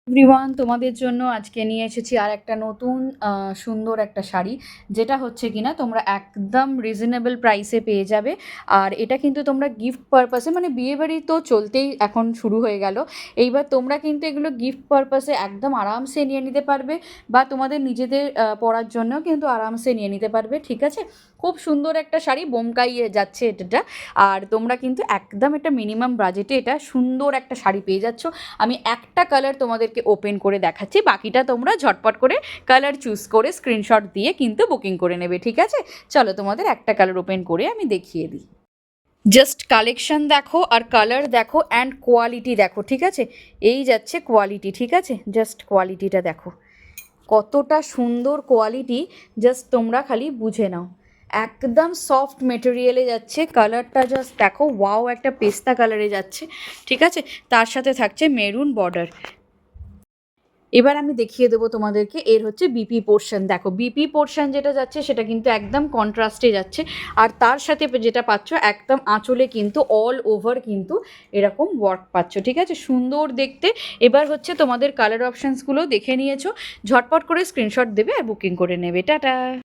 Everyone, তোমাদের জন্য আজকে নিয়ে এসেছি আর একটা নতুন সুন্দর একটা শাড়ি, যেটা হচ্ছে কিনা তোমরা একদম রিজনেবল প্রাইসে পেয়ে যাবে। আর এটা কিন্তু তোমরা গিফট পারপাসে, মানে বিয়েবাড়ি তো চলতেই এখন শুরু হয়ে গেল, এইবার তোমরা কিন্তু এগুলো গিফট পারপাসে একদম আরামসে নিয়ে নিতে পারবে, বা তোমাদের নিজেদের পরার জন্যও কিন্তু আরামসে নিয়ে নিতে পারবে। ঠিক আছে, খুব সুন্দর একটা শাড়ি, বোমকাইয়ে যাচ্ছে এটা। আর তোমরা কিন্তু একদম একটা মিনিমাম বাজেটে এটা সুন্দর একটা শাড়ি পেয়ে যাচ্ছ। আমি একটা কালার তোমাদেরকে ওপেন করে দেখাচ্ছি, বাকিটা তোমরা ঝটপট করে কালার চুজ করে স্ক্রিনশট দিয়ে কিন্তু বুকিং করে নেবে। ঠিক আছে, চলো তোমাদের একটা কালার ওপেন করে আমি দেখিয়ে দিই। জাস্ট কালেকশন দেখো আর কালার দেখো অ্যান্ড কোয়ালিটি দেখো। ঠিক আছে, এই যাচ্ছে কোয়ালিটি। ঠিক আছে, জাস্ট কোয়ালিটিটা দেখো, কতটা সুন্দর কোয়ালিটি, জাস্ট তোমরা খালি বুঝে নাও। একদম সফট মেটেরিয়ালে যাচ্ছে, কালারটা জাস্ট দেখো, ওয়াও, একটা পেস্তা কালারে যাচ্ছে। ঠিক আছে, তার সাথে থাকছে মেরুন বর্ডার। এবার আমি দেখিয়ে দেবো তোমাদেরকে, এর হচ্ছে বিপি পোর্শন। দেখো বিপি পোর্শন যেটা যাচ্ছে সেটা কিন্তু একদম কন্ট্রাস্টে যাচ্ছে, আর তার সাথে যেটা পাচ্ছ একদম আঁচলে কিন্তু অল ওভার কিন্তু এরকম ওয়ার্ক পাচ্ছ। ঠিক আছে, সুন্দর দেখতে। এবার হচ্ছে তোমাদের কালার অপশানসগুলো দেখে নিয়েছো, ঝটপট করে স্ক্রিনশট দেবে আর বুকিং করে নেবে। টাটা।